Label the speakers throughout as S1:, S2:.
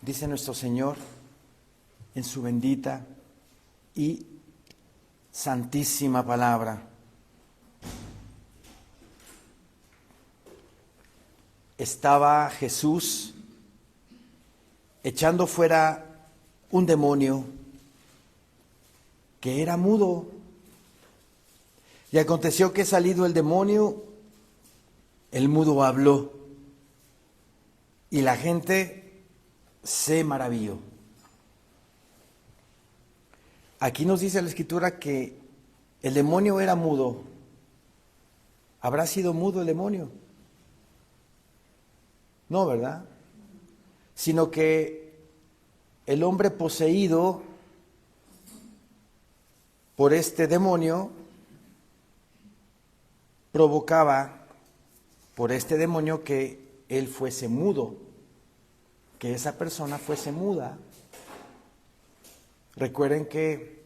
S1: dice nuestro Señor en su bendita y santísima palabra. Estaba Jesús echando fuera un demonio que era mudo. Y aconteció que salido el demonio, el mudo habló. Y la gente se maravilló. Aquí nos dice la Escritura que el demonio era mudo. ¿Habrá sido mudo el demonio? No, ¿verdad? Sino que el hombre poseído por este demonio provocaba por este demonio que él fuese mudo, que esa persona fuese muda. Recuerden que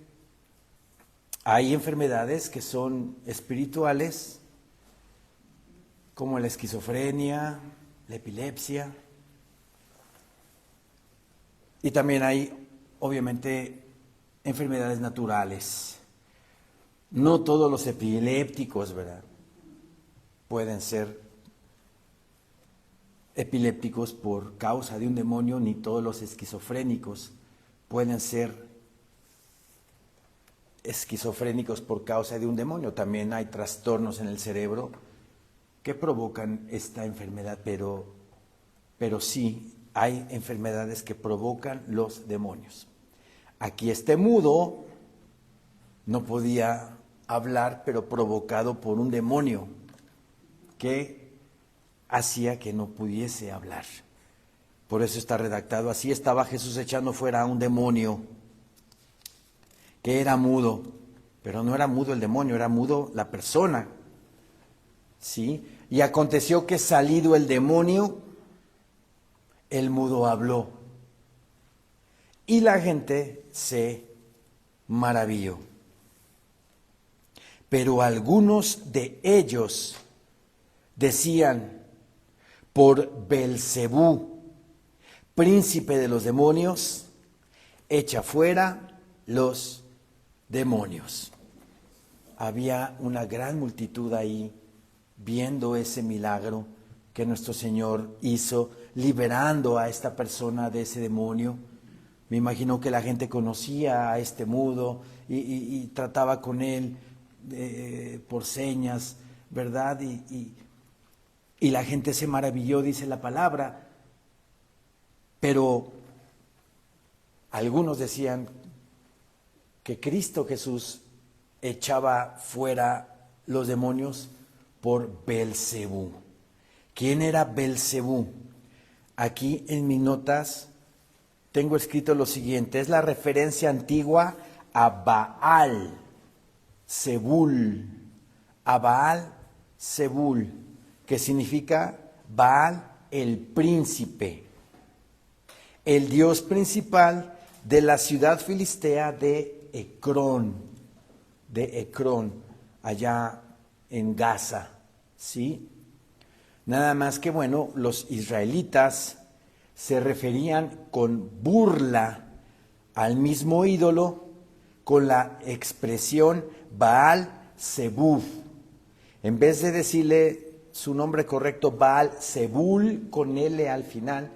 S1: hay enfermedades que son espirituales, como la esquizofrenia, la epilepsia, y también hay, obviamente, enfermedades naturales. No todos los epilépticos, ¿verdad?, pueden ser epilépticos por causa de un demonio, ni todos los esquizofrénicos pueden ser esquizofrénicos por causa de un demonio. También hay trastornos en el cerebro que provocan esta enfermedad, pero sí hay enfermedades que provocan los demonios. Aquí este mudo no podía hablar, pero provocado por un demonio que hacía que no pudiese hablar. Por eso está redactado así: estaba Jesús echando fuera a un demonio que era mudo, pero no era mudo el demonio, era mudo la persona, ¿sí? Y aconteció que salido el demonio, el mudo habló, y la gente se maravilló. Pero algunos de ellos decían: por Belcebú, príncipe de los demonios, echa fuera los demonios. Había una gran multitud ahí viendo ese milagro que nuestro Señor hizo, liberando a esta persona de ese demonio. Me imagino que la gente conocía a este mudo y trataba con él por señas, ¿verdad? Y la gente se maravilló, dice la palabra. Pero algunos decían que Cristo Jesús echaba fuera los demonios por Belcebú. ¿Quién era Belcebú? Aquí en mis notas tengo escrito lo siguiente: es la referencia antigua a Baal Zebul, a Baal Zebul, que significa Baal el príncipe, el dios principal de la ciudad filistea de Ecrón, allá en Gaza, ¿sí? Nada más que, bueno, los israelitas se referían con burla al mismo ídolo con la expresión Baal Zebub. En vez de decirle su nombre correcto, Baal Zebul, con L al final,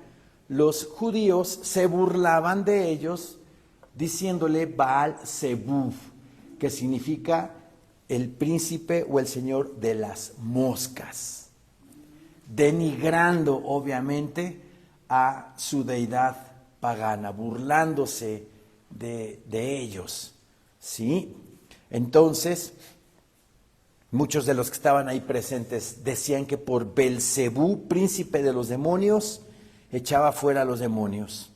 S1: los judíos se burlaban de ellos diciéndole Baal Zebub, que significa el príncipe o el señor de las moscas, denigrando obviamente a su deidad pagana, burlándose de ellos, ¿sí? Entonces, muchos de los que estaban ahí presentes decían que por Belcebú, príncipe de los demonios, echaba fuera a los demonios.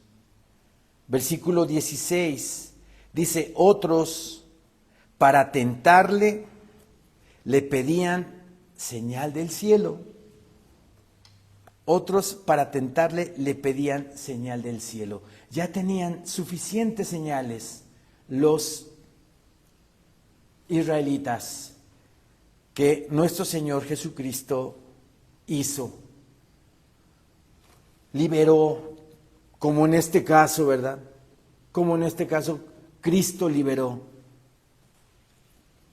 S1: Versículo 16 dice: otros, para tentarle, le pedían señal del cielo. Otros, para tentarle, le pedían señal del cielo. Ya tenían suficientes señales los israelitas que nuestro Señor Jesucristo hizo. Liberó como en este caso, ¿verdad? Como en este caso, Cristo liberó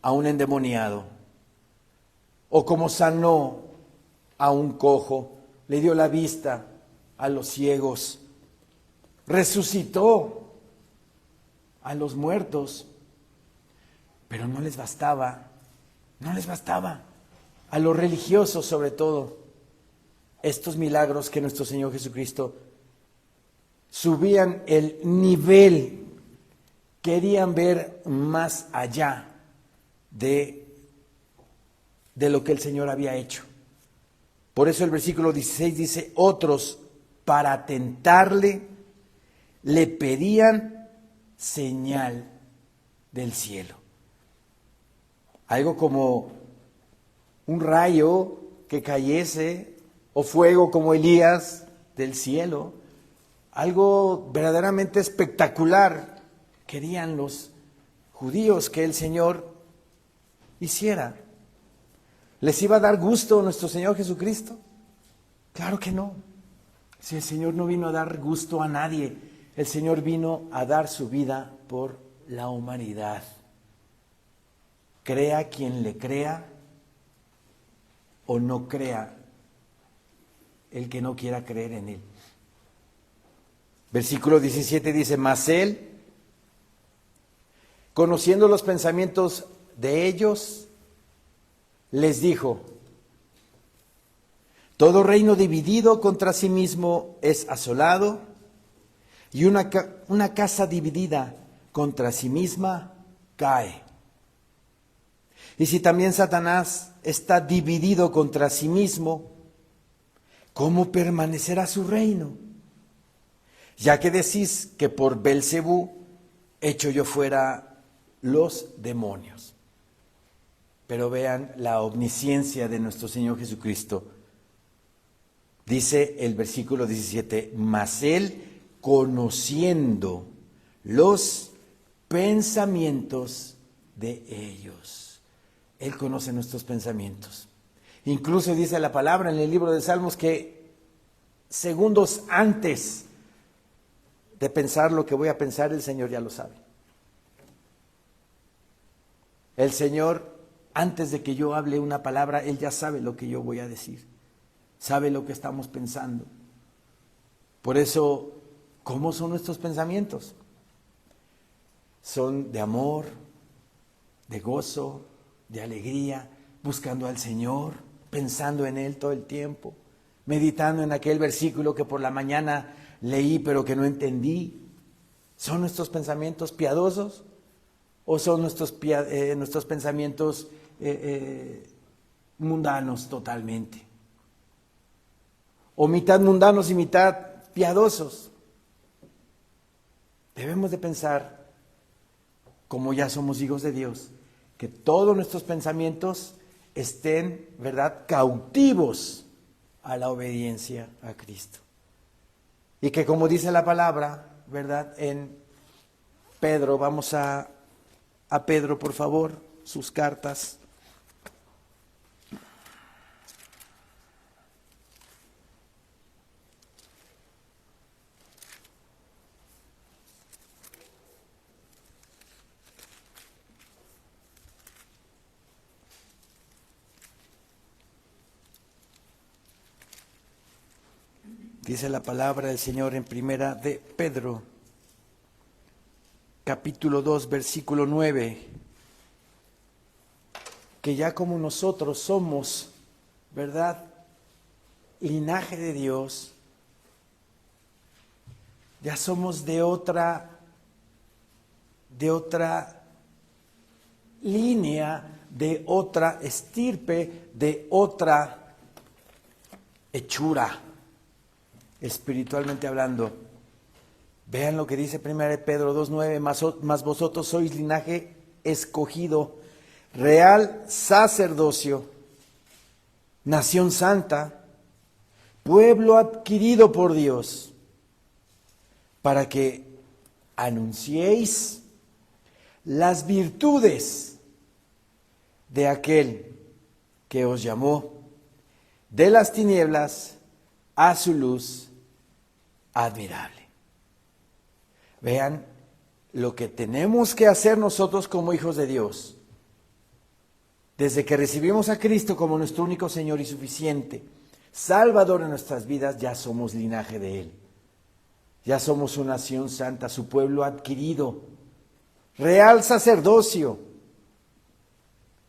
S1: a un endemoniado, o como sanó a un cojo, le dio la vista a los ciegos, resucitó a los muertos, pero no les bastaba, a los religiosos sobre todo, estos milagros que nuestro Señor Jesucristo subían el nivel, querían ver más allá de lo que el Señor había hecho. Por eso el versículo 16 dice, otros para tentarle le pedían señal del cielo. Algo como un rayo que cayese o fuego como Elías del cielo. Algo verdaderamente espectacular querían los judíos que el Señor hiciera. ¿Les iba a dar gusto nuestro Señor Jesucristo? Claro que no. Si el Señor no vino a dar gusto a nadie, el Señor vino a dar su vida por la humanidad. Crea quien le crea o no crea el que no quiera creer en Él. Versículo 17 dice, mas Él, conociendo los pensamientos de ellos, les dijo, todo reino dividido contra sí mismo es asolado, y una casa dividida contra sí misma cae. Y si también Satanás está dividido contra sí mismo, ¿cómo permanecerá su reino? Ya que decís que por Belcebú echo yo fuera los demonios. Pero vean la omnisciencia de nuestro Señor Jesucristo. Dice el versículo 17, mas Él, conociendo los pensamientos de ellos. Él conoce nuestros pensamientos. Incluso dice la palabra en el libro de Salmos que segundos antes de pensar lo que voy a pensar, el Señor ya lo sabe. El Señor, antes de que yo hable una palabra, Él ya sabe lo que yo voy a decir. Sabe lo que estamos pensando. Por eso, ¿cómo son nuestros pensamientos? Son de amor, de gozo, de alegría, buscando al Señor, pensando en Él todo el tiempo, meditando en aquel versículo que por la mañana leí pero que no entendí. ¿Son nuestros pensamientos piadosos o son nuestros pensamientos mundanos totalmente? O mitad mundanos y mitad piadosos. Debemos de pensar, como ya somos hijos de Dios, que todos nuestros pensamientos estén, ¿verdad?, cautivos a la obediencia a Cristo. Y que como dice la palabra, ¿verdad?, en Pedro, vamos a Pedro, por favor, sus cartas. Dice la palabra del Señor en primera de Pedro, capítulo 2, versículo 9, que ya como nosotros somos, ¿verdad?, linaje de Dios, ya somos de otra línea, de otra estirpe, de otra hechura, espiritualmente hablando. Vean lo que dice 1 Pedro 2:9, mas vosotros sois linaje escogido, real sacerdocio, nación santa, pueblo adquirido por Dios, para que anunciéis las virtudes de aquel que os llamó de las tinieblas a su luz admirable. Vean lo que tenemos que hacer nosotros como hijos de Dios. Desde que recibimos a Cristo como nuestro único Señor y suficiente Salvador en nuestras vidas, ya somos linaje de Él. Ya somos una nación santa, su pueblo adquirido, real sacerdocio.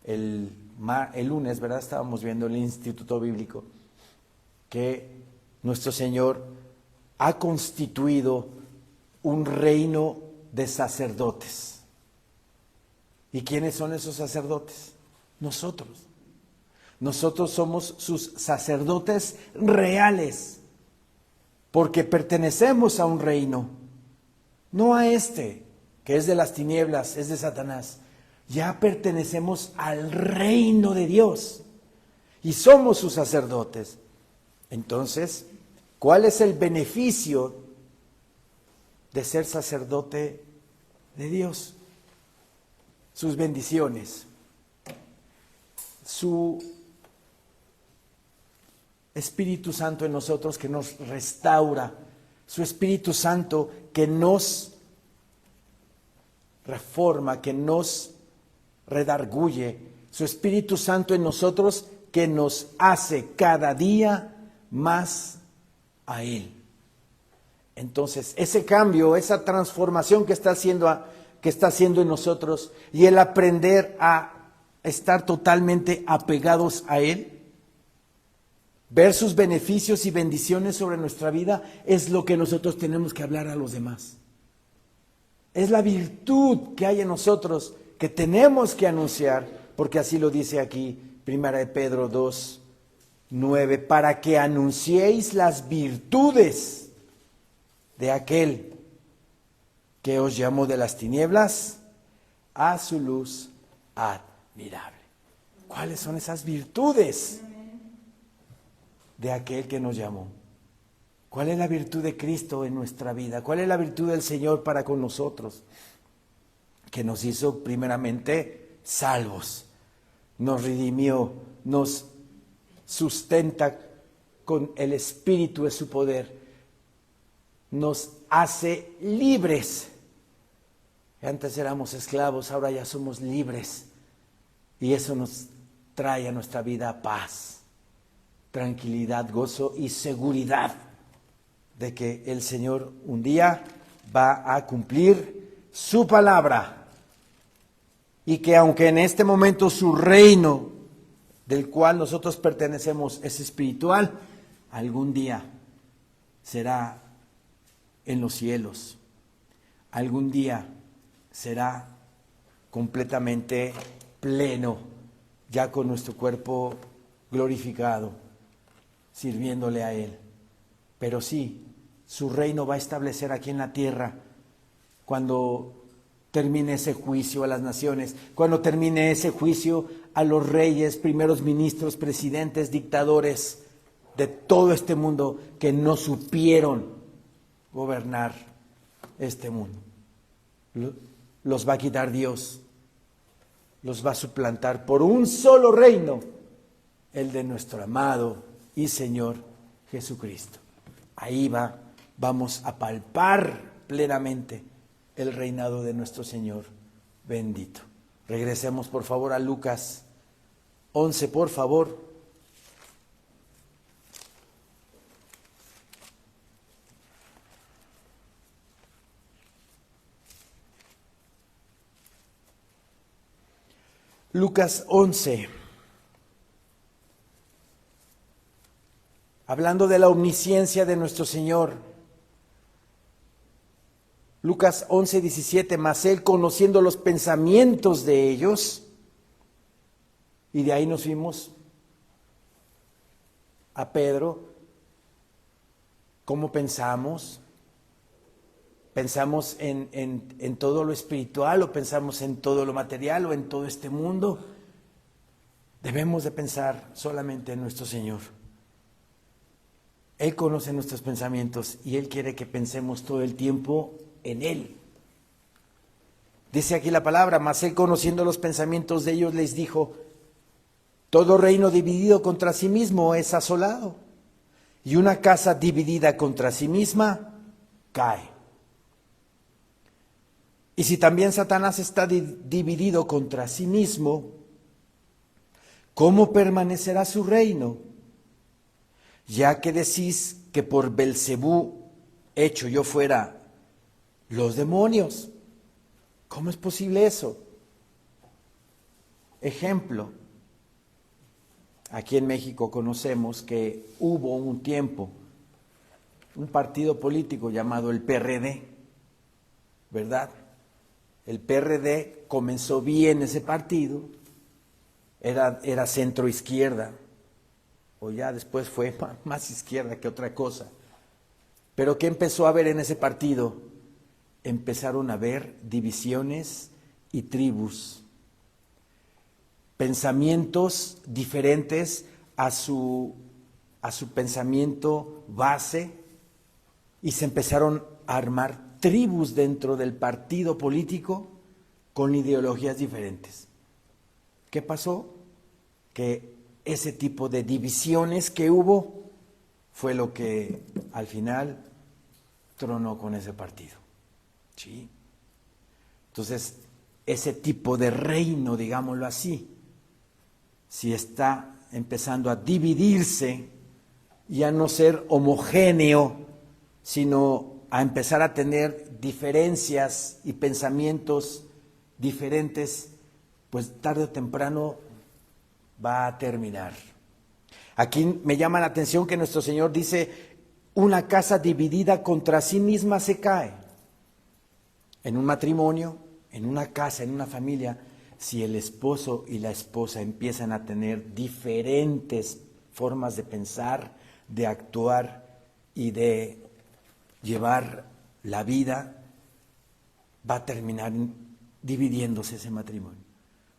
S1: El lunes, ¿verdad? Estábamos viendo en el Instituto Bíblico que nuestro Señor ha constituido un reino de sacerdotes. ¿Y quiénes son esos sacerdotes? Nosotros. Nosotros somos sus sacerdotes reales, porque pertenecemos a un reino, no a este, que es de las tinieblas, es de Satanás. Ya pertenecemos al reino de Dios y somos sus sacerdotes. Entonces, ¿cuál es el beneficio de ser sacerdote de Dios? Sus bendiciones, su Espíritu Santo en nosotros que nos restaura, su Espíritu Santo que nos reforma, que nos redarguye, su Espíritu Santo en nosotros que nos hace cada día más a Él. Entonces, ese cambio, esa transformación que está haciendo en nosotros, y el aprender a estar totalmente apegados a Él, ver sus beneficios y bendiciones sobre nuestra vida, es lo que nosotros tenemos que hablar a los demás. Es la virtud que hay en nosotros que tenemos que anunciar, porque así lo dice aquí, 1 de Pedro 2:9, para que anunciéis las virtudes de aquel que os llamó de las tinieblas a su luz admirable. ¿Cuáles son esas virtudes de aquel que nos llamó? ¿Cuál es la virtud de Cristo en nuestra vida? ¿Cuál es la virtud del Señor para con nosotros? Que nos hizo primeramente salvos, nos redimió, nos sustenta con el espíritu de su poder, nos hace libres. Antes éramos esclavos, ahora ya somos libres, y eso nos trae a nuestra vida paz, tranquilidad, gozo y seguridad de que el Señor un día va a cumplir su palabra, y que aunque en este momento su reino del cual nosotros pertenecemos es espiritual, algún día será en los cielos, algún día será completamente pleno, ya con nuestro cuerpo glorificado, sirviéndole a Él. Pero sí, su reino va a establecer aquí en la tierra cuando termine ese juicio a las naciones, cuando termine ese juicio a los reyes, primeros ministros, presidentes, dictadores de todo este mundo que no supieron gobernar este mundo. Los va a quitar Dios, los va a suplantar por un solo reino, el de nuestro amado y Señor Jesucristo. Ahí vamos a palpar plenamente el reinado de nuestro Señor bendito. Regresemos por favor a Lucas 11, por favor. Lucas 11. Hablando de la omnisciencia de nuestro Señor. Lucas 11:17, mas Él, conociendo los pensamientos de ellos, y de ahí nos fuimos a Pedro, ¿cómo pensamos? ¿Pensamos en todo lo espiritual, o pensamos en todo lo material, o en todo este mundo? Debemos de pensar solamente en nuestro Señor. Él conoce nuestros pensamientos y Él quiere que pensemos todo el tiempo en Él. Dice aquí la palabra, mas Él, conociendo los pensamientos de ellos, les dijo: todo reino dividido contra sí mismo es asolado, y una casa dividida contra sí misma cae. Y si también Satanás está dividido contra sí mismo, ¿cómo permanecerá su reino? Ya que decís que por Belcebú hecho yo fuera los demonios. ¿Cómo es posible eso? Ejemplo, aquí en México conocemos que hubo un tiempo, un partido político llamado el PRD, ¿verdad? El PRD comenzó bien ese partido, era centro izquierda, o ya después fue más izquierda que otra cosa. Pero ¿qué empezó a haber en ese partido? Empezaron a haber divisiones y tribus, pensamientos diferentes a su pensamiento base, y se empezaron a armar tribus dentro del partido político con ideologías diferentes. ¿Qué pasó? Que ese tipo de divisiones que hubo fue lo que al final tronó con ese partido. ¿Sí? Entonces, ese tipo de reino, digámoslo así, si está empezando a dividirse y a no ser homogéneo, sino a empezar a tener diferencias y pensamientos diferentes, pues tarde o temprano va a terminar. Aquí me llama la atención que nuestro Señor dice, una casa dividida contra sí misma se cae. En un matrimonio, en una casa, en una familia, si el esposo y la esposa empiezan a tener diferentes formas de pensar, de actuar y de llevar la vida, va a terminar dividiéndose ese matrimonio.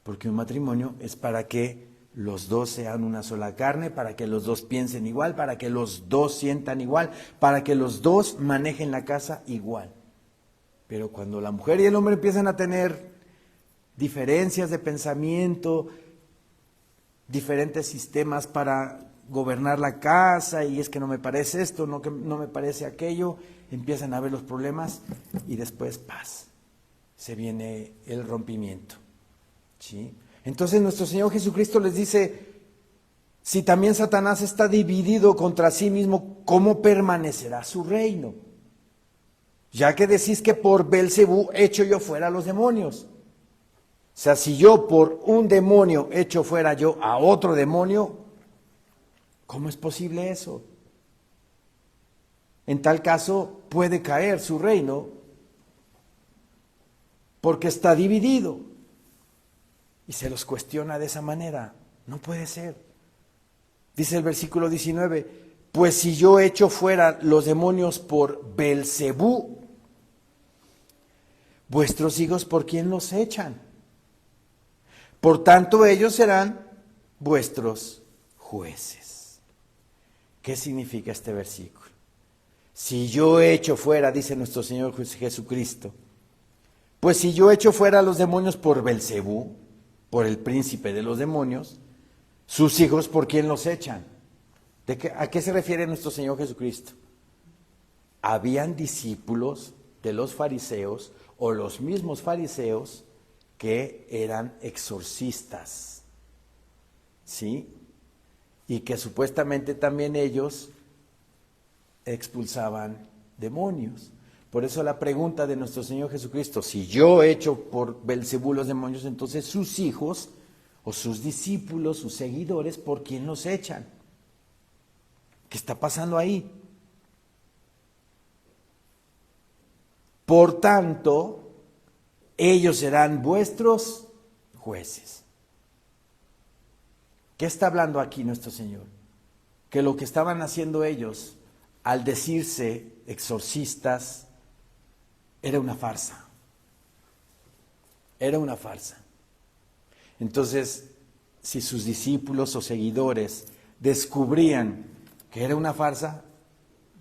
S1: Porque un matrimonio es para que los dos sean una sola carne, para que los dos piensen igual, para que los dos sientan igual, para que los dos manejen la casa igual. Pero cuando la mujer y el hombre empiezan a tener diferencias de pensamiento, diferentes sistemas para gobernar la casa, y es que no me parece esto, no, que no me parece aquello, empiezan a ver los problemas y después paz, se viene el rompimiento. ¿Sí? Entonces nuestro Señor Jesucristo les dice, si también Satanás está dividido contra sí mismo, ¿cómo permanecerá su reino? Ya que decís que por Belcebú echo yo fuera a los demonios. O sea, si yo por un demonio echo fuera yo a otro demonio, ¿cómo es posible eso? En tal caso puede caer su reino porque está dividido. Y se los cuestiona de esa manera. No puede ser. Dice el versículo 19, pues si yo echo fuera los demonios por Belcebú, vuestros hijos, ¿por quién los echan? Por tanto, ellos serán vuestros jueces. ¿Qué significa este versículo? Si yo echo fuera, dice nuestro Señor Jesucristo, pues si yo echo fuera a los demonios por Belcebú, por el príncipe de los demonios, sus hijos, ¿por quién los echan? ¿A qué se refiere nuestro Señor Jesucristo? Habían discípulos de los fariseos, o los mismos fariseos, que eran exorcistas, ¿sí? Y que supuestamente también ellos expulsaban demonios. Por eso la pregunta de nuestro Señor Jesucristo, si yo echo por Belcebú los demonios, entonces sus hijos o sus discípulos, sus seguidores, ¿por quién los echan? ¿Qué está pasando ahí? Por tanto, ellos serán vuestros jueces. ¿Qué está hablando aquí nuestro Señor? Que lo que estaban haciendo ellos, al decirse exorcistas, era una farsa. Era una farsa. Entonces, si sus discípulos o seguidores descubrían que era una farsa,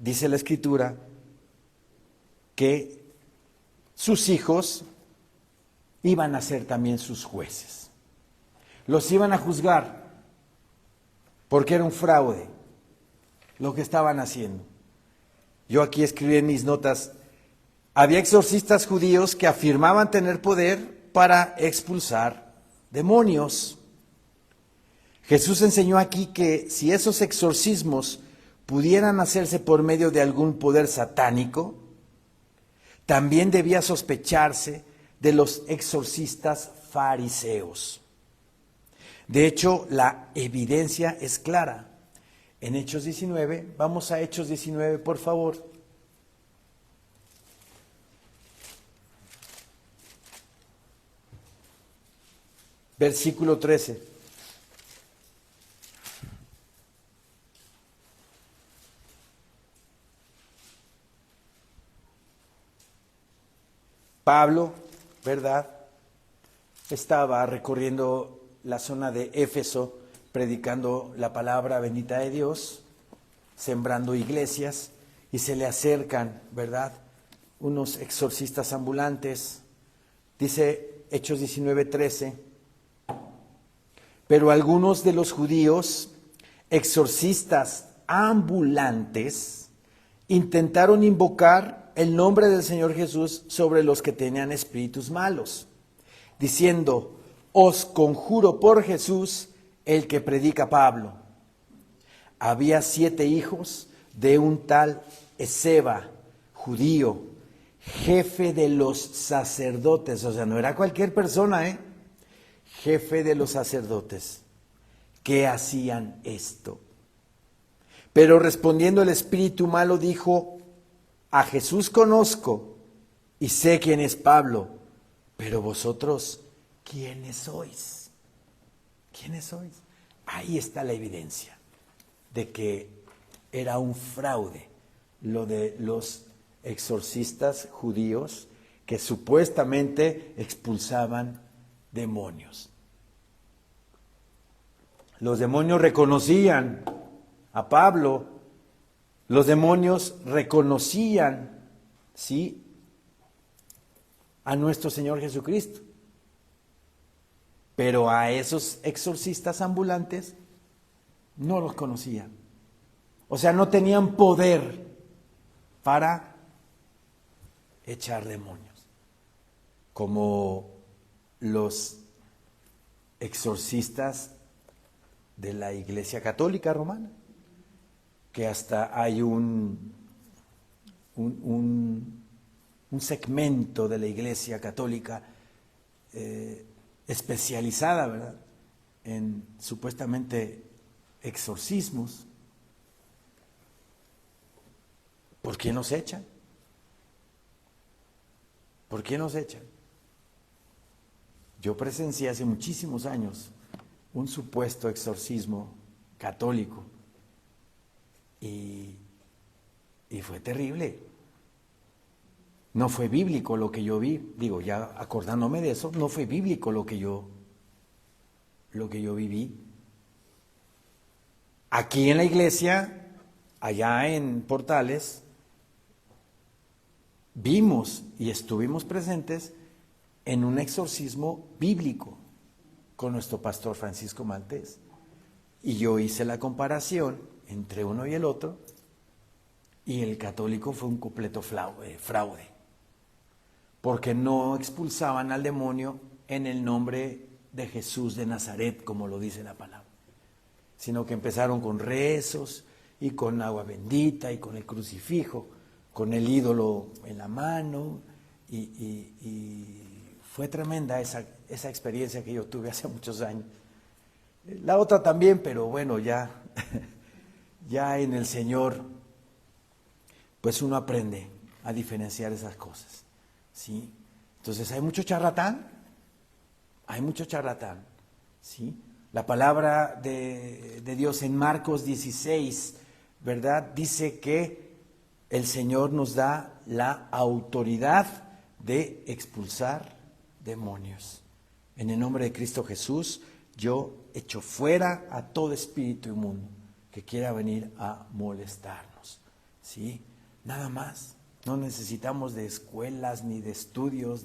S1: dice la Escritura que sus hijos iban a ser también sus jueces. Los iban a juzgar porque era un fraude lo que estaban haciendo. Yo aquí escribí en mis notas Había exorcistas judíos que afirmaban tener poder para expulsar demonios. Jesús enseñó aquí que si esos exorcismos pudieran hacerse por medio de algún poder satánico, también debía sospecharse de los exorcistas fariseos. De hecho, la evidencia es clara. En Hechos 19, vamos a Hechos 19, por favor. Versículo 13. Pablo, ¿verdad? Estaba recorriendo la zona de Éfeso, predicando la palabra bendita de Dios, sembrando iglesias, y se le acercan, ¿verdad?, unos exorcistas ambulantes. Dice Hechos 19:13, pero algunos de los judíos, exorcistas ambulantes, intentaron invocar el nombre del Señor Jesús sobre los que tenían espíritus malos, diciendo: os conjuro por Jesús, el que predica Pablo. Había 7 hijos de un tal Esceva, judío, jefe de los sacerdotes, o sea, no era cualquier persona, jefe de los sacerdotes, que hacían esto. Pero respondiendo el espíritu malo dijo: a Jesús conozco y sé quién es Pablo, pero vosotros, ¿quiénes sois? ¿Quiénes sois? Ahí está la evidencia de que era un fraude lo de los exorcistas judíos que supuestamente expulsaban demonios. Los demonios reconocían a Pablo, los demonios reconocían, ¿sí?, a nuestro Señor Jesucristo. Pero a esos exorcistas ambulantes no los conocían. O sea, no tenían poder para echar demonios, como los exorcistas de la Iglesia Católica Romana, que hasta hay un segmento de la Iglesia Católica especializada, ¿verdad?, en supuestamente exorcismos. ¿Por qué nos echan? ¿Por qué nos echan? Yo presencié hace muchísimos años un supuesto exorcismo católico y fue terrible. No fue bíblico lo que yo vi, digo, ya acordándome de eso, no fue bíblico lo que yo viví. Aquí en la iglesia, allá en Portales, vimos y estuvimos presentes en un exorcismo bíblico con nuestro pastor Francisco Maltés. Y yo hice la comparación entre uno y el otro, y el católico fue un completo fraude, porque no expulsaban al demonio en el nombre de Jesús de Nazaret, como lo dice la palabra, sino que empezaron con rezos y con agua bendita y con el crucifijo, con el ídolo en la mano, y fue tremenda esa experiencia que yo tuve hace muchos años. La otra también, pero bueno, ya en el Señor, pues uno aprende a diferenciar esas cosas, ¿sí? Entonces hay mucho charlatán, ¿sí? La palabra de Dios en Marcos 16, ¿verdad?, dice que el Señor nos da la autoridad de expulsar demonios. En el nombre de Cristo Jesús, yo echo fuera a todo espíritu inmundo que quiera venir a molestarnos, ¿sí? Nada más. No necesitamos de escuelas ni de estudios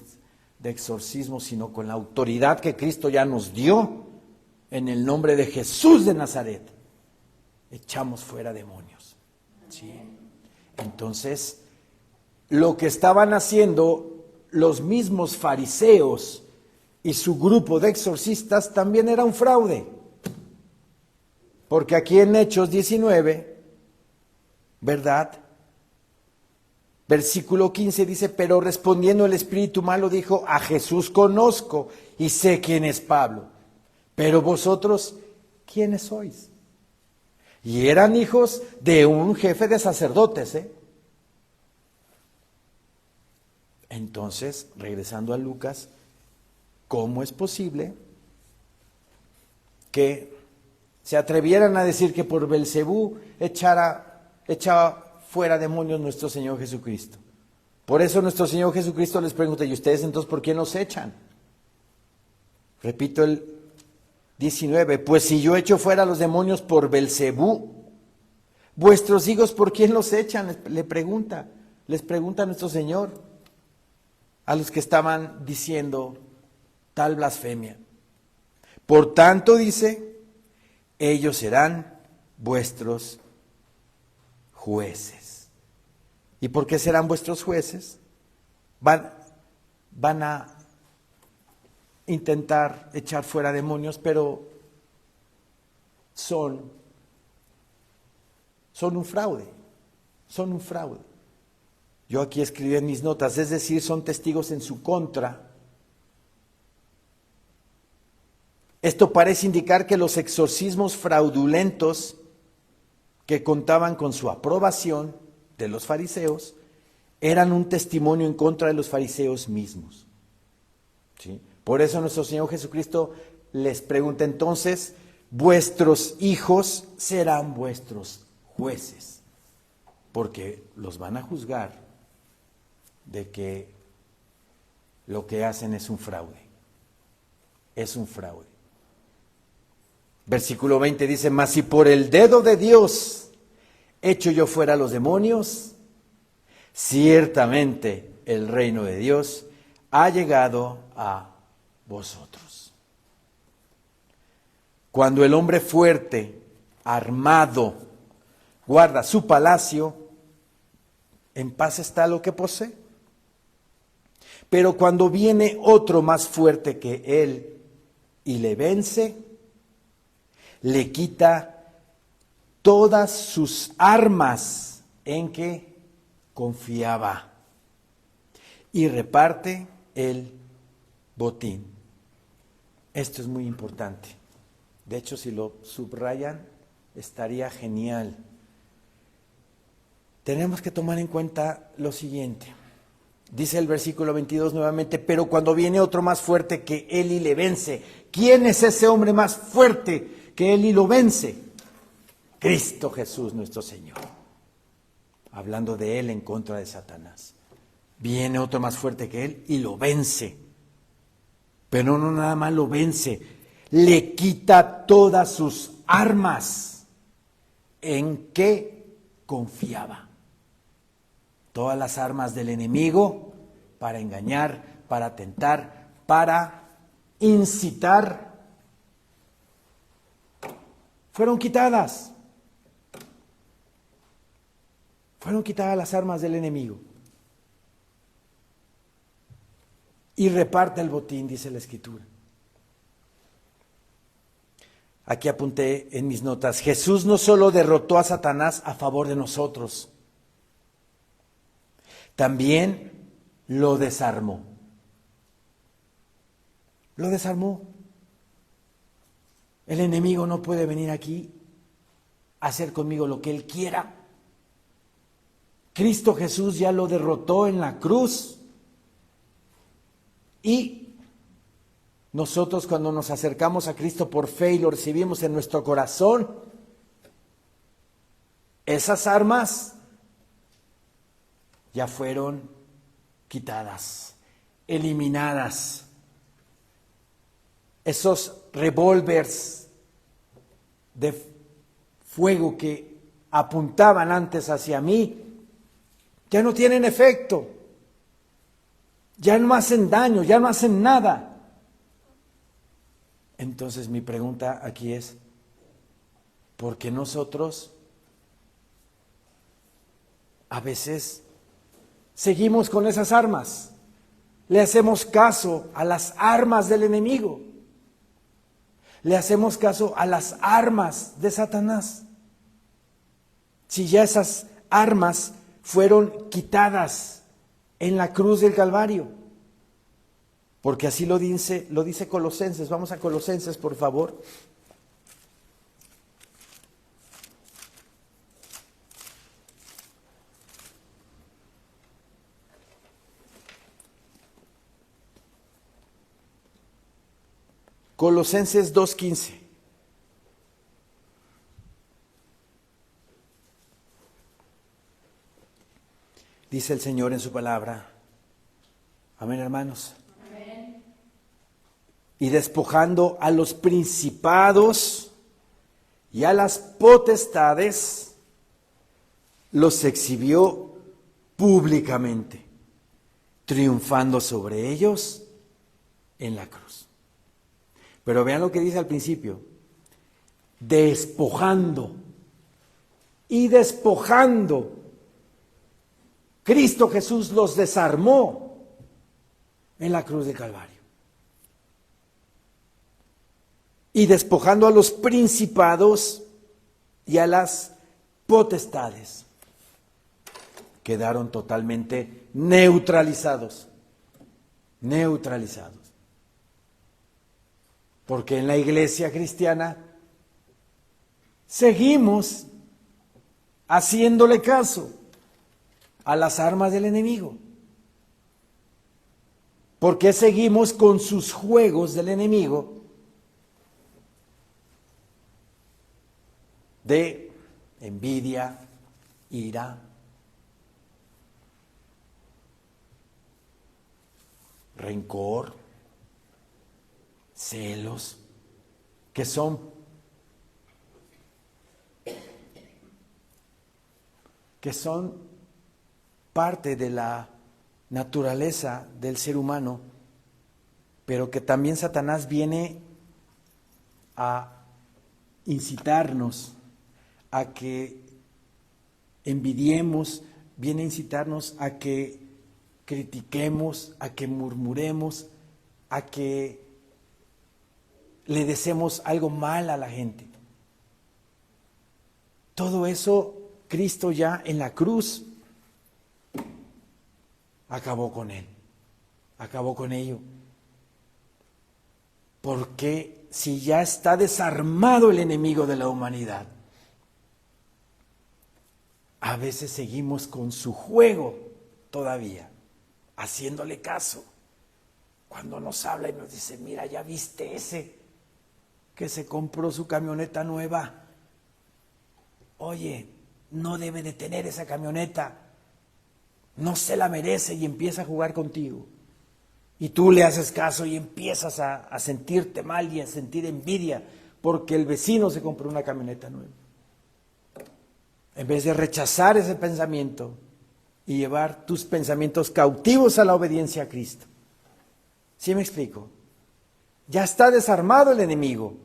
S1: de exorcismo, sino con la autoridad que Cristo ya nos dio, en el nombre de Jesús de Nazaret, echamos fuera demonios, ¿sí? Entonces, lo que estaban haciendo los mismos fariseos y su grupo de exorcistas también era un fraude. Porque aquí en Hechos 19, ¿verdad? Versículo 15 dice, pero respondiendo el espíritu malo dijo, a Jesús conozco y sé quién es Pablo, pero vosotros, ¿quiénes sois? Y eran hijos de un jefe de sacerdotes, ¿eh? Entonces, regresando a Lucas, ¿cómo es posible que se atrevieran a decir que por Belcebú echaba fuera demonios nuestro Señor Jesucristo? Por eso nuestro Señor Jesucristo les pregunta, ¿y ustedes entonces por qué los echan? Repito el 19, pues si yo echo fuera los demonios por Belcebú, vuestros hijos ¿por quién los echan? Les pregunta nuestro Señor a los que estaban diciendo tal blasfemia. Por tanto, dice, ellos serán vuestros jueces. ¿Y por qué serán vuestros jueces? Van a intentar echar fuera demonios, pero son un fraude, son un fraude. Yo aquí escribí en mis notas, es decir, son testigos en su contra. Esto parece indicar que los exorcismos fraudulentos que contaban con su aprobación de los fariseos eran un testimonio en contra de los fariseos mismos. ¿Sí? Por eso nuestro Señor Jesucristo les pregunta entonces, vuestros hijos serán vuestros jueces, porque los van a juzgar de que lo que hacen es un fraude. Es un fraude. Versículo 20 dice, mas si por el dedo de Dios echo yo fuera los demonios, ciertamente el reino de Dios ha llegado a vosotros. Cuando el hombre fuerte, armado, guarda su palacio, en paz está lo que posee. Pero cuando viene otro más fuerte que él y le vence, le quita todas sus armas en que confiaba y reparte el botín. Esto es muy importante. De hecho, si lo subrayan, estaría genial. Tenemos que tomar en cuenta lo siguiente. Dice el versículo 22 nuevamente, pero cuando viene otro más fuerte que él y le vence. ¿Quién es ese hombre más fuerte que él y lo vence? Cristo Jesús nuestro Señor. Hablando de él en contra de Satanás. Viene otro más fuerte que él y lo vence. Pero no nada más lo vence, le quita todas sus armas en que confiaba. Todas las armas del enemigo para engañar, para tentar, para incitar, fueron quitadas. Fueron quitadas las armas del enemigo. Y reparte el botín, dice la Escritura. Aquí apunté en mis notas, Jesús no solo derrotó a Satanás a favor de nosotros, también lo desarmó. Lo desarmó. El enemigo no puede venir aquí a hacer conmigo lo que él quiera. Cristo Jesús ya lo derrotó en la cruz. Y nosotros cuando nos acercamos a Cristo por fe y lo recibimos en nuestro corazón, esas armas ya fueron quitadas, eliminadas. Esos revólveres de fuego que apuntaban antes hacia mí, ya no tienen efecto, ya no hacen daño, ya no hacen nada. Entonces mi pregunta aquí es, ¿por qué nosotros a veces seguimos con esas armas. Le hacemos caso a las armas del enemigo. Le hacemos caso a las armas de Satanás. Si ya esas armas fueron quitadas en la cruz del Calvario. Porque así lo dice Colosenses. Vamos a Colosenses, por favor. Colosenses 2:15. Dice el Señor en su palabra. Amén, hermanos. Amén. Y despojando a los principados y a las potestades, los exhibió públicamente, triunfando sobre ellos en la cruz. Pero vean lo que dice al principio, despojando y despojando. Cristo Jesús los desarmó en la cruz del Calvario. Y despojando a los principados y a las potestades, quedaron totalmente neutralizados. Neutralizados. Porque en la iglesia cristiana seguimos haciéndole caso a las armas del enemigo. Porque seguimos con sus juegos del enemigo de envidia, ira, rencor, celos, que son parte de la naturaleza del ser humano, pero que también Satanás viene a incitarnos a que envidiemos, viene a incitarnos a que critiquemos, a que murmuremos, a que le deseemos algo mal a la gente. Todo eso Cristo ya en la cruz acabó con él, acabó con ello. Porque si ya está desarmado el enemigo de la humanidad, a veces seguimos con su juego todavía, haciéndole caso. Cuando nos habla y nos dice, mira, ya viste ese que se compró su camioneta nueva. Oye, no debe de tener esa camioneta. No se la merece, y empieza a jugar contigo. Y tú le haces caso y empiezas a sentirte mal y a sentir envidia porque el vecino se compró una camioneta nueva. En vez de rechazar ese pensamiento y llevar tus pensamientos cautivos a la obediencia a Cristo. ¿Sí me explico? Ya está desarmado el enemigo.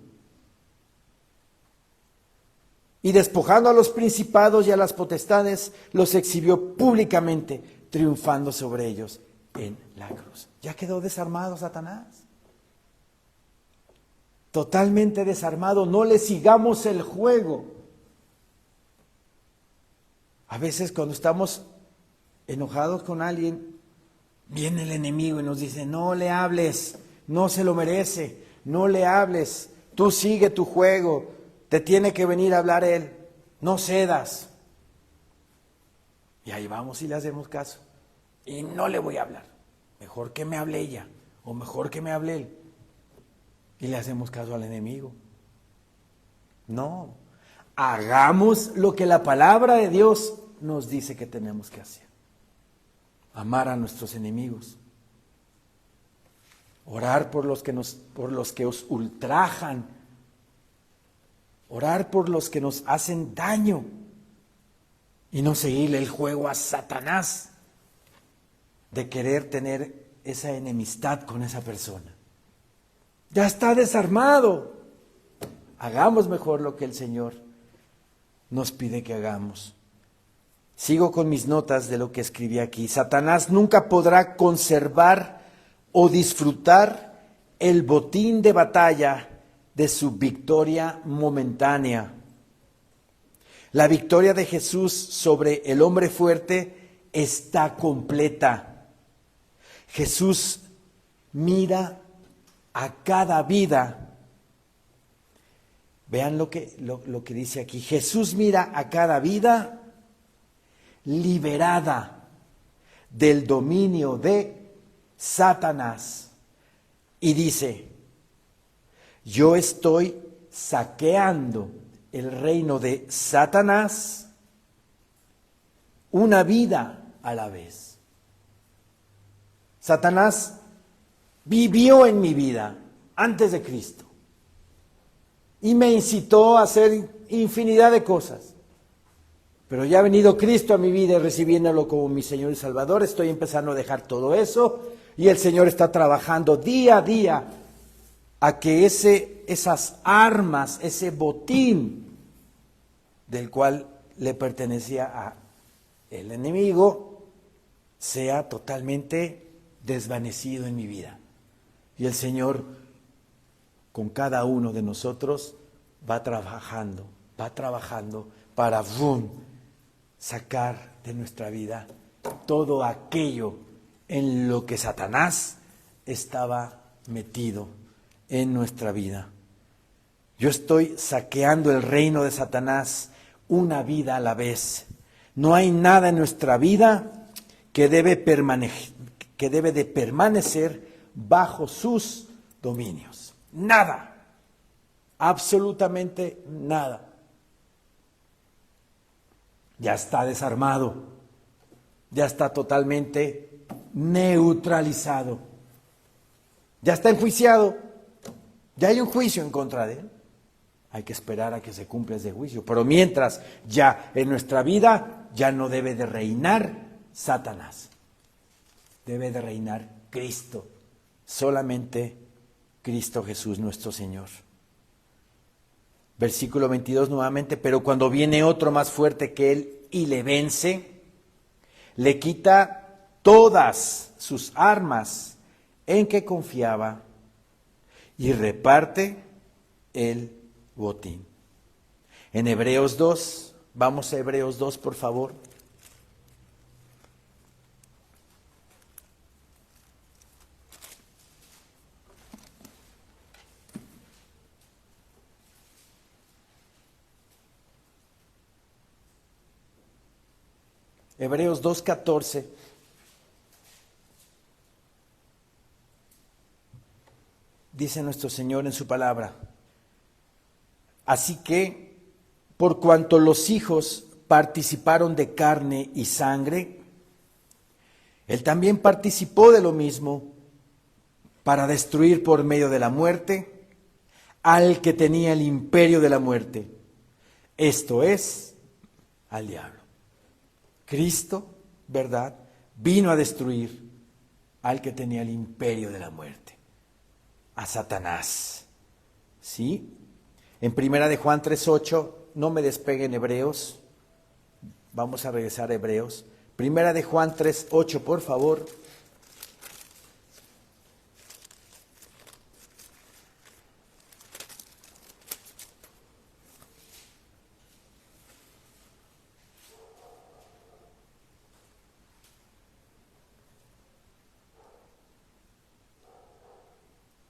S1: Y despojando a los principados y a las potestades, los exhibió públicamente, triunfando sobre ellos en la cruz. Ya quedó desarmado Satanás. Totalmente desarmado. No le sigamos el juego. A veces cuando estamos enojados con alguien, viene el enemigo y nos dice, no le hables, no se lo merece, no le hables, tú sigue tu juego, te tiene que venir a hablar él, no cedas. Y ahí vamos y le hacemos caso. Y no le voy a hablar, mejor que me hable ella, o mejor que me hable él. Y le hacemos caso al enemigo. No, hagamos lo que la palabra de Dios nos dice que tenemos que hacer. Amar a nuestros enemigos. Orar por los que os ultrajan. Orar por los que nos hacen daño. Y no seguirle el juego a Satanás de querer tener esa enemistad con esa persona. Ya está desarmado. Hagamos mejor lo que el Señor nos pide que hagamos. Sigo con mis notas de lo que escribí aquí. Satanás nunca podrá conservar o disfrutar el botín de batalla de su victoria momentánea. La victoria de Jesús sobre el hombre fuerte está completa. Jesús mira a cada vida. Vean lo que dice aquí. Jesús mira a cada vida liberada del dominio de Satanás. Y dice, yo estoy saqueando el reino de Satanás una vida a la vez. Satanás vivió en mi vida antes de Cristo y me incitó a hacer infinidad de cosas. Pero ya ha venido Cristo a mi vida y recibiéndolo como mi Señor y Salvador, estoy empezando a dejar todo eso y el Señor está trabajando día a día a que esas armas, ese botín del cual le pertenecía a el enemigo, sea totalmente desvanecido en mi vida. Y el Señor con cada uno de nosotros va trabajando para sacar de nuestra vida todo aquello en lo que Satanás estaba metido en nuestra vida. Yo estoy saqueando el reino de Satanás una vida a la vez. No hay nada en nuestra vida que debe de permanecer bajo sus dominios. Nada, absolutamente nada. Ya está desarmado, ya está totalmente neutralizado, ya está enjuiciado, ya hay un juicio en contra de él. Hay que esperar a que se cumpla ese juicio, pero mientras ya en nuestra vida ya no debe de reinar Satanás, debe de reinar Cristo, solamente Cristo Jesús nuestro Señor. Versículo 22 nuevamente, pero cuando viene otro más fuerte que él y le vence, le quita todas sus armas en que confiaba y reparte el botín. En Hebreos 2, vamos a Hebreos 2 por favor. Hebreos 2:14. Dice nuestro Señor en su palabra: así que, por cuanto los hijos participaron de carne y sangre, él también participó de lo mismo, para destruir por medio de la muerte al que tenía el imperio de la muerte, esto es, al diablo. Cristo, ¿verdad?, vino a destruir al que tenía el imperio de la muerte, a Satanás. ¿Sí? En Primera de Juan 3:8, no me despeguen Hebreos, vamos a regresar a Hebreos. Primera de Juan 3:8, por favor.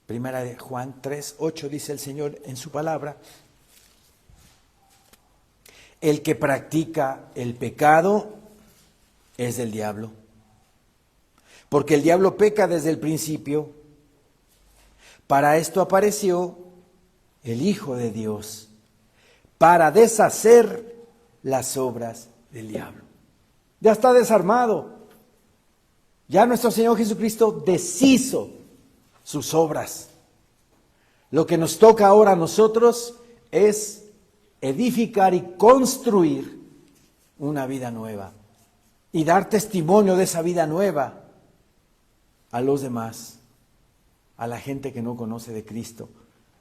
S1: Primera de Juan 3:8 dice el Señor en su palabra: el que practica el pecado es del diablo, porque el diablo peca desde el principio. Para esto apareció el Hijo de Dios, para deshacer las obras del diablo. Ya está desarmado. Ya nuestro Señor Jesucristo deshizo sus obras. Lo que nos toca ahora a nosotros es edificar y construir una vida nueva y dar testimonio de esa vida nueva a los demás, a la gente que no conoce de Cristo,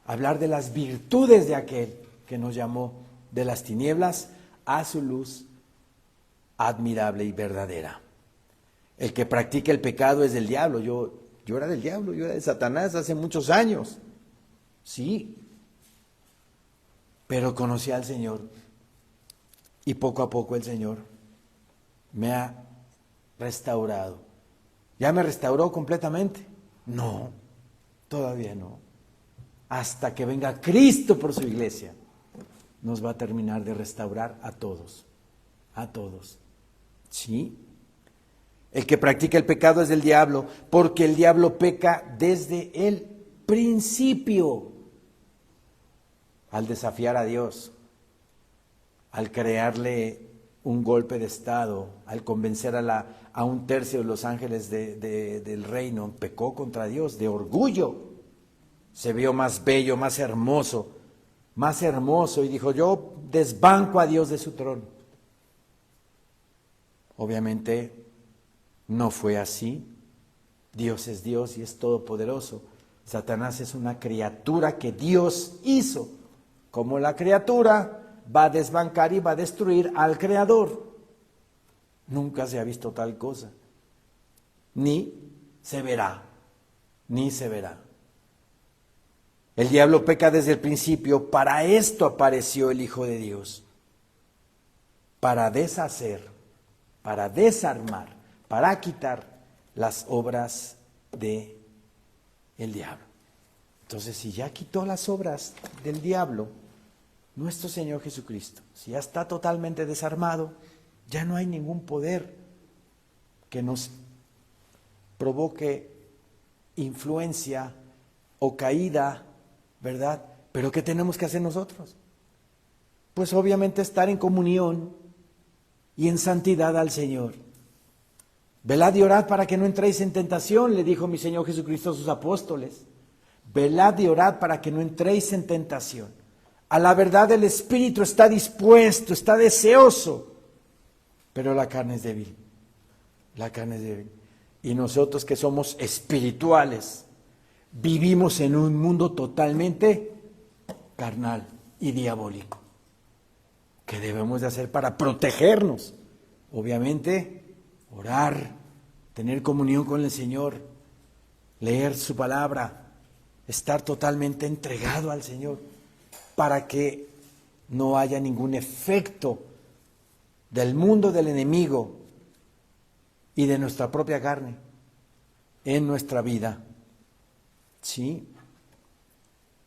S1: hablar de las virtudes de aquel que nos llamó de las tinieblas a su luz admirable y verdadera. El que practica el pecado es del diablo. Yo era del diablo, yo era de Satanás hace muchos años. Sí, pero conocí al Señor y poco a poco el Señor me ha restaurado. ¿Ya me restauró completamente? No, todavía no. Hasta que venga Cristo por su iglesia, nos va a terminar de restaurar a todos. A todos. ¿Sí? El que practica el pecado es del diablo, porque el diablo peca desde el principio. Al desafiar a Dios, al crearle un golpe de estado, al convencer a un tercio de los ángeles del reino, pecó contra Dios de orgullo. Se vio más bello, más hermoso y dijo, yo desbanco a Dios de su trono. Obviamente no fue así. Dios es Dios y es todopoderoso. Satanás es una criatura que Dios hizo. Como la criatura va a desbancar y va a destruir al Creador. Nunca se ha visto tal cosa. Ni se verá. El diablo peca desde el principio. Para esto apareció el Hijo de Dios. Para deshacer, para desarmar, para quitar las obras del diablo. Entonces, si ya quitó las obras del diablo, nuestro Señor Jesucristo, si ya está totalmente desarmado, ya no hay ningún poder que nos provoque influencia o caída, ¿verdad? Pero ¿qué tenemos que hacer nosotros? Pues obviamente estar en comunión y en santidad al Señor. Velad y orad para que no entréis en tentación, le dijo mi Señor Jesucristo a sus apóstoles. Velad y orad para que no entréis en tentación. A la verdad el espíritu está dispuesto, está deseoso, pero la carne es débil. La carne es débil. Y nosotros que somos espirituales, vivimos en un mundo totalmente carnal y diabólico. ¿Qué debemos de hacer para protegernos? Obviamente, orar, tener comunión con el Señor, leer su palabra, estar totalmente entregado al Señor, para que no haya ningún efecto del mundo del enemigo y de nuestra propia carne en nuestra vida. ¿Sí?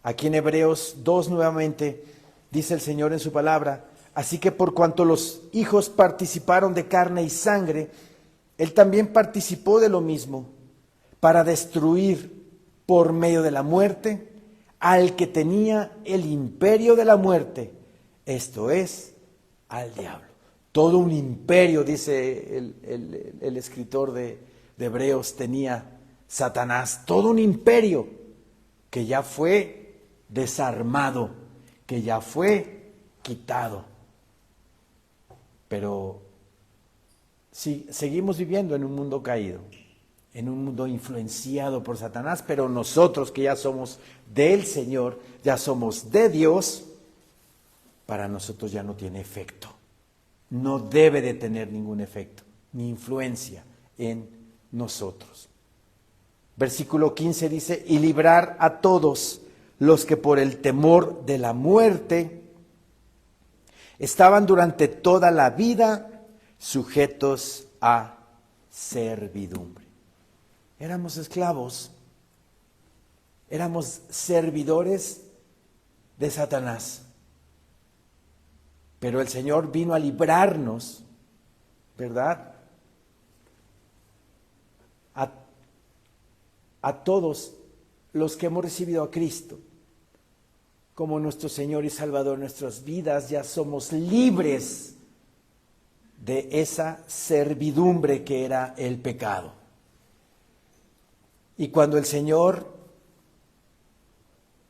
S1: Aquí en Hebreos 2 nuevamente dice el Señor en su palabra, así que por cuanto los hijos participaron de carne y sangre, Él también participó de lo mismo, para destruir por medio de la muerte al que tenía el imperio de la muerte, esto es, al diablo. Todo un imperio, dice el escritor de Hebreos, tenía Satanás, todo un imperio que ya fue desarmado, que ya fue quitado. Pero sí, seguimos viviendo en un mundo caído, en un mundo influenciado por Satanás, pero nosotros que ya somos del Señor, ya somos de Dios, para nosotros ya no tiene efecto. No debe de tener ningún efecto, ni influencia en nosotros. Versículo 15 dice, y librar a todos los que por el temor de la muerte estaban durante toda la vida sujetos a servidumbre. Éramos esclavos, éramos servidores de Satanás. Pero el Señor vino a librarnos, ¿verdad? A todos los que hemos recibido a Cristo como nuestro Señor y Salvador, nuestras vidas ya somos libres de esa servidumbre que era el pecado. Y cuando el Señor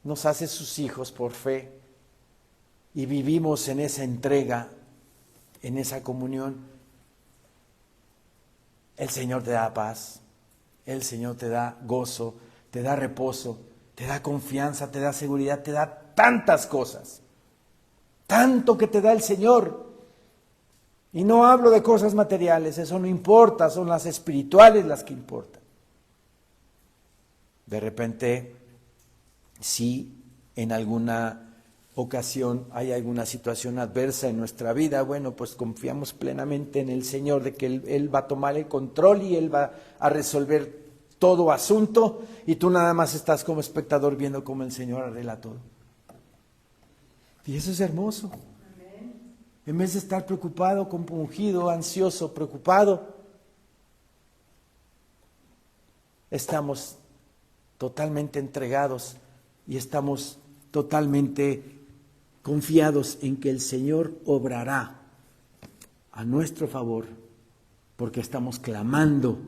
S1: nos hace sus hijos por fe y vivimos en esa entrega, en esa comunión, el Señor te da paz, el Señor te da gozo, te da reposo, te da confianza, te da seguridad, te da tantas cosas, tanto que te da el Señor. Y no hablo de cosas materiales, eso no importa, son las espirituales las que importan. De repente, si en alguna ocasión hay alguna situación adversa en nuestra vida, bueno, pues confiamos plenamente en el Señor de que Él va a tomar el control y Él va a resolver todo asunto, y tú nada más estás como espectador viendo cómo el Señor arregla todo. Y eso es hermoso. En vez de estar preocupado, compungido, ansioso, preocupado, estamos totalmente entregados y estamos totalmente confiados en que el Señor obrará a nuestro favor, porque estamos clamando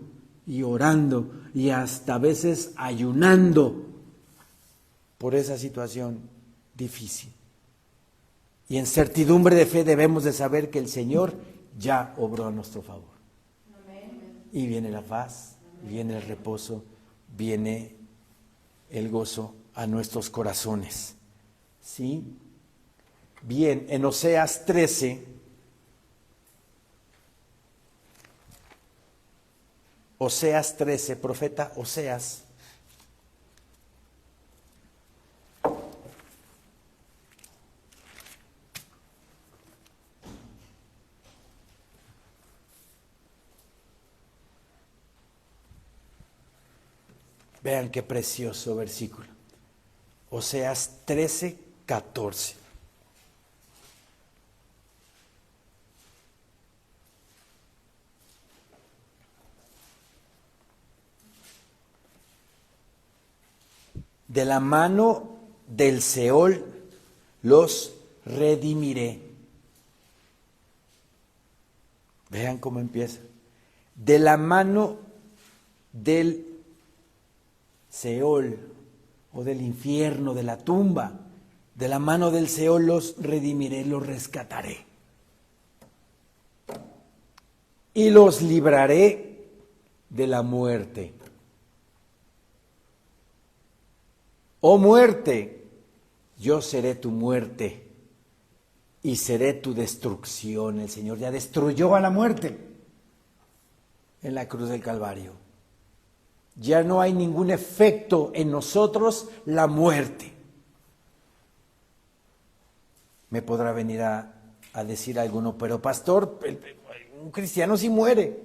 S1: y orando y hasta a veces ayunando por esa situación difícil. Y en certidumbre de fe debemos de saber que el Señor ya obró a nuestro favor. Y viene la paz, viene el reposo, viene el gozo a nuestros corazones. ¿Sí? Bien, en Oseas 13, profeta Oseas, vean qué precioso versículo. Oseas 13, 14. De la mano del Seol los redimiré. Vean cómo empieza. De la mano del Seol, o del infierno, de la tumba, de la mano del Seol los redimiré, los rescataré. Y los libraré de la muerte. Oh muerte, yo seré tu muerte y seré tu destrucción. El Señor ya destruyó a la muerte en la cruz del Calvario. Ya no hay ningún efecto en nosotros la muerte. Me podrá venir a decir alguno, pero pastor, un cristiano sí muere.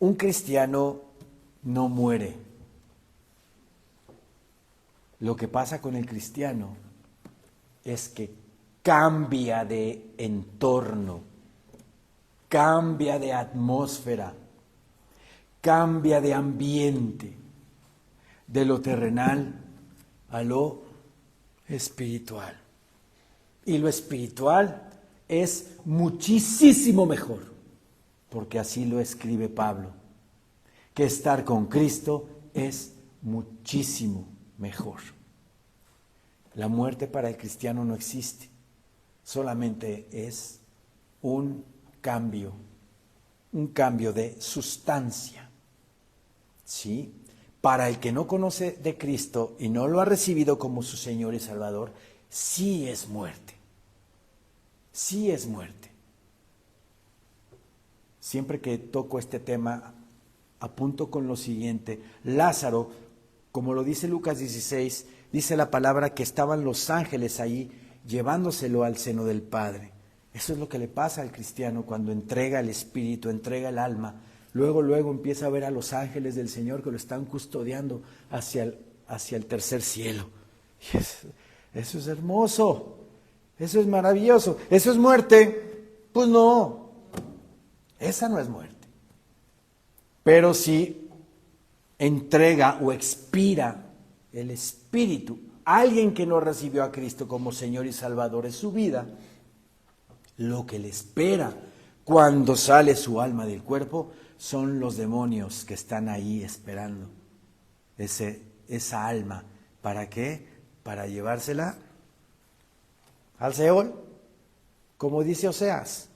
S1: Un cristiano no muere. Lo que pasa con el cristiano es que cambia de entorno, cambia de atmósfera, cambia de ambiente, de lo terrenal a lo espiritual. Y lo espiritual es muchísimo mejor, porque así lo escribe Pablo, que estar con Cristo es muchísimo mejor. La muerte para el cristiano no existe, solamente es un cambio de sustancia. ¿Sí? Para el que no conoce de Cristo y no lo ha recibido como su Señor y Salvador, sí es muerte. Sí es muerte. Siempre que toco este tema, apunto con lo siguiente. Lázaro, como lo dice Lucas 16, dice la palabra que estaban los ángeles ahí llevándoselo al seno del Padre. Eso es lo que le pasa al cristiano cuando entrega el espíritu, entrega el alma. Luego empieza a ver a los ángeles del Señor que lo están custodiando hacia el tercer cielo. Y eso es hermoso, eso es maravilloso. ¿Eso es muerte? Pues no, esa no es muerte. Pero si entrega o expira el espíritu, alguien que no recibió a Cristo como Señor y Salvador en su vida, lo que le espera cuando sale su alma del cuerpo son los demonios que están ahí esperando esa alma. ¿Para qué? Para llevársela al Seol, como dice Oseas.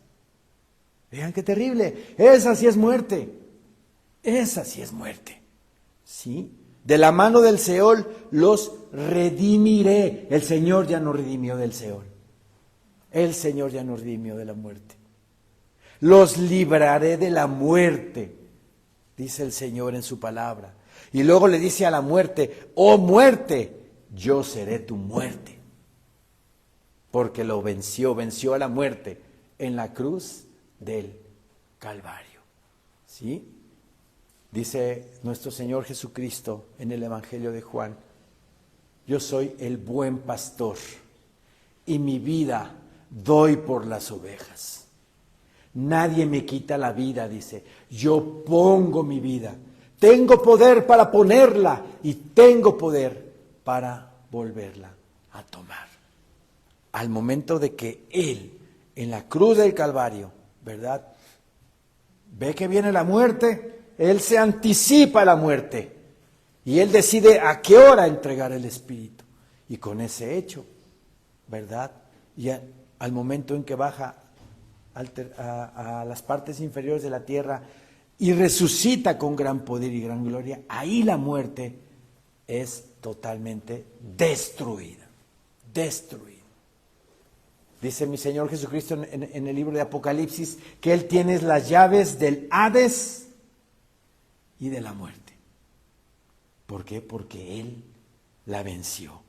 S1: Vean qué terrible. Esa sí es muerte. Esa sí es muerte. ¿Sí? De la mano del Seol los redimiré. El Señor ya nos redimió del Seol. El Señor ya nos redimió de la muerte. Los libraré de la muerte, dice el Señor en su palabra. Y luego le dice a la muerte, oh muerte, yo seré tu muerte. Porque lo venció a la muerte en la cruz del Calvario. ¿Sí? Dice nuestro Señor Jesucristo en el Evangelio de Juan, yo soy el buen pastor y mi vida doy por las ovejas. Nadie me quita la vida, dice, yo pongo mi vida. Tengo poder para ponerla y tengo poder para volverla a tomar. Al momento de que Él, en la cruz del Calvario, ¿verdad? Ve que viene la muerte, Él se anticipa a la muerte y Él decide a qué hora entregar el Espíritu. Y con ese hecho, ¿verdad? Y al momento en que baja a las partes inferiores de la tierra y resucita con gran poder y gran gloria, ahí la muerte es totalmente destruida. Dice mi Señor Jesucristo en el libro de Apocalipsis que Él tiene las llaves del Hades y de la muerte. ¿Por qué? Porque Él la venció,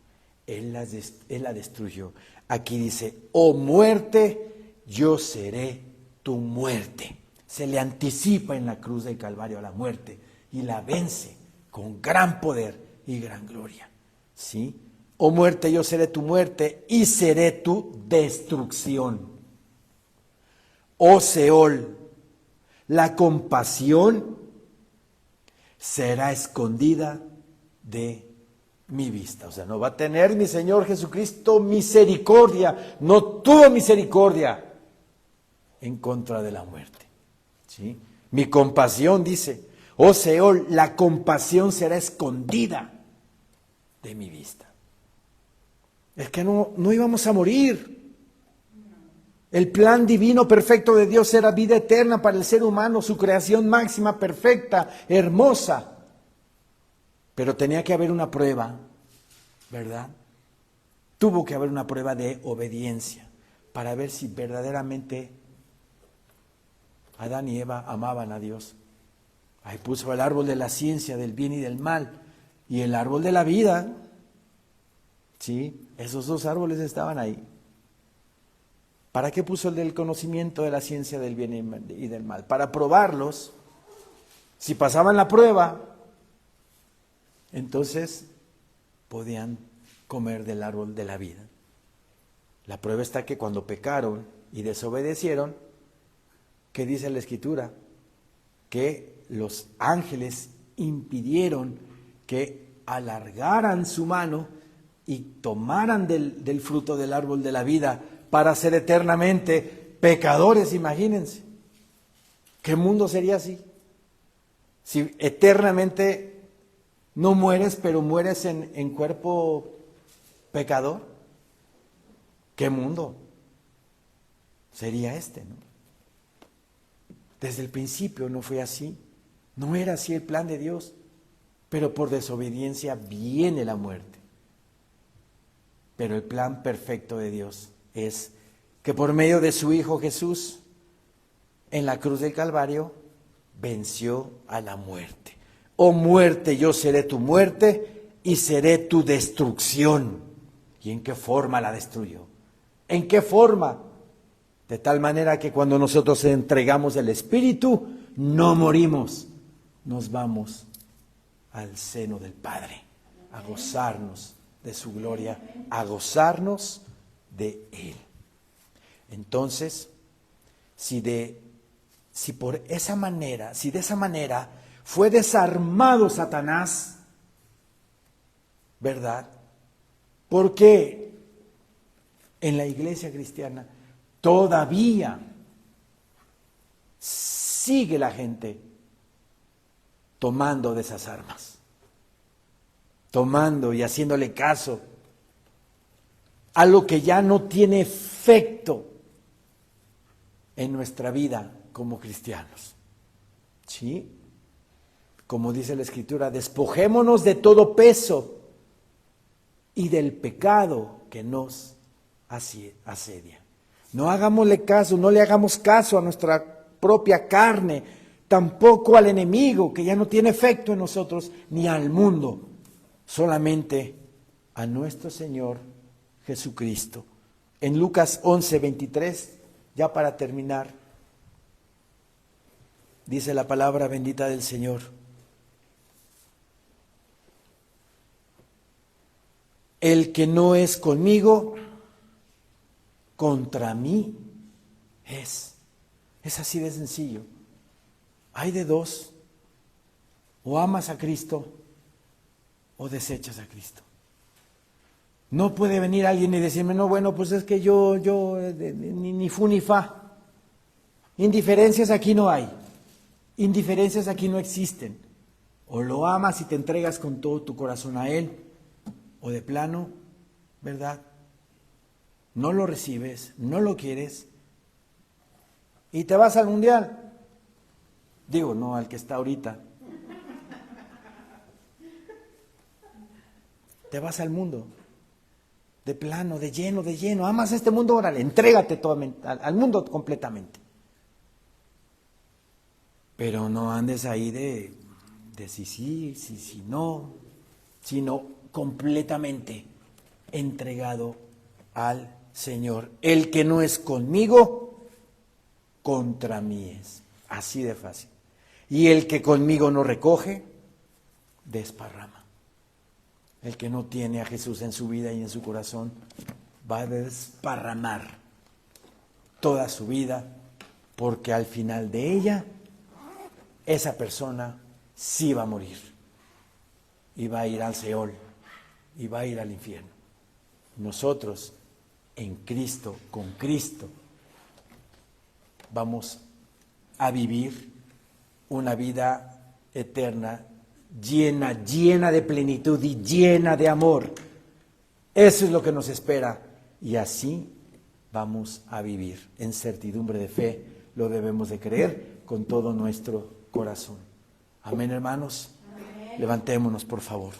S1: Él la destruyó. Aquí dice, oh muerte, yo seré tu muerte. Se le anticipa en la cruz del Calvario a la muerte y la vence con gran poder y gran gloria. ¿Sí? Oh muerte, yo seré tu muerte y seré tu destrucción. Oh Seol, la compasión será escondida de mi vista. O sea, no va a tener mi Señor Jesucristo misericordia, no tuvo misericordia en contra de la muerte. ¿Sí? Mi compasión, dice, oh Seol, la compasión será escondida de mi vista. Es que no íbamos a morir. El plan divino perfecto de Dios era vida eterna para el ser humano, su creación máxima, perfecta, hermosa. Pero tenía que haber una prueba, ¿verdad? Tuvo que haber una prueba de obediencia para ver si verdaderamente Adán y Eva amaban a Dios. Ahí puso el árbol de la ciencia del bien y del mal y el árbol de la vida. Sí, esos dos árboles estaban ahí. ¿Para qué puso el del conocimiento de la ciencia del bien y del mal? Para probarlos. Si pasaban la prueba, entonces podían comer del árbol de la vida. La prueba está que cuando pecaron y desobedecieron, ¿qué dice la Escritura? Que los ángeles impidieron que alargaran su mano y tomaran del fruto del árbol de la vida para ser eternamente pecadores. Imagínense, ¿qué mundo sería así? Si eternamente no mueres, pero mueres en cuerpo pecador, ¿qué mundo sería este, no? Desde el principio no fue así, no era así el plan de Dios, pero por desobediencia viene la muerte. Pero el plan perfecto de Dios es que por medio de su Hijo Jesús, en la cruz del Calvario, venció a la muerte. Oh muerte, yo seré tu muerte y seré tu destrucción. ¿Y en qué forma la destruyó? ¿En qué forma? De tal manera que cuando nosotros entregamos el Espíritu, no morimos, nos vamos al seno del Padre, a gozarnos de su gloria, a gozarnos de Él. Entonces, si de esa manera fue desarmado Satanás, ¿verdad? ¿Por qué en la iglesia cristiana todavía sigue la gente tomando de esas armas? Tomando y haciéndole caso a lo que ya no tiene efecto en nuestra vida como cristianos. ¿Sí? Como dice la Escritura, despojémonos de todo peso y del pecado que nos asedia. No hagámosle caso, no le hagamos caso a nuestra propia carne, tampoco al enemigo, que ya no tiene efecto en nosotros, ni al mundo, solamente a nuestro Señor Jesucristo. En Lucas 11:23, ya para terminar, dice la palabra bendita del Señor: el que no es conmigo, contra mí es. Es así de sencillo. Hay de dos: o amas a Cristo o desechas a Cristo. No puede venir alguien y decirme, no, bueno, pues es que yo ni fu ni fa. Indiferencias aquí no hay. Indiferencias aquí no existen. O lo amas y te entregas con todo tu corazón a Él, o de plano, ¿verdad? No lo recibes, no lo quieres y te vas al mundial. Digo, no al que está ahorita. Te vas al mundo. De plano, de lleno. Amas este mundo, órale, entrégate totalmente, al mundo completamente. Pero no andes ahí de sí, no, sino completamente entregado al Señor. El que no es conmigo, contra mí es. Así de fácil. Y el que conmigo no recoge, desparrama. El que no tiene a Jesús en su vida y en su corazón, va a desparramar toda su vida, porque al final de ella, esa persona sí va a morir. Y va a ir al Seol, y va a ir al infierno. Nosotros, en Cristo, con Cristo, vamos a vivir una vida eterna, llena de plenitud y llena de amor. Eso es lo que nos espera. Y así vamos a vivir en certidumbre de fe. Lo debemos de creer con todo nuestro corazón. Amén, hermanos. Amén. Levantémonos, por favor.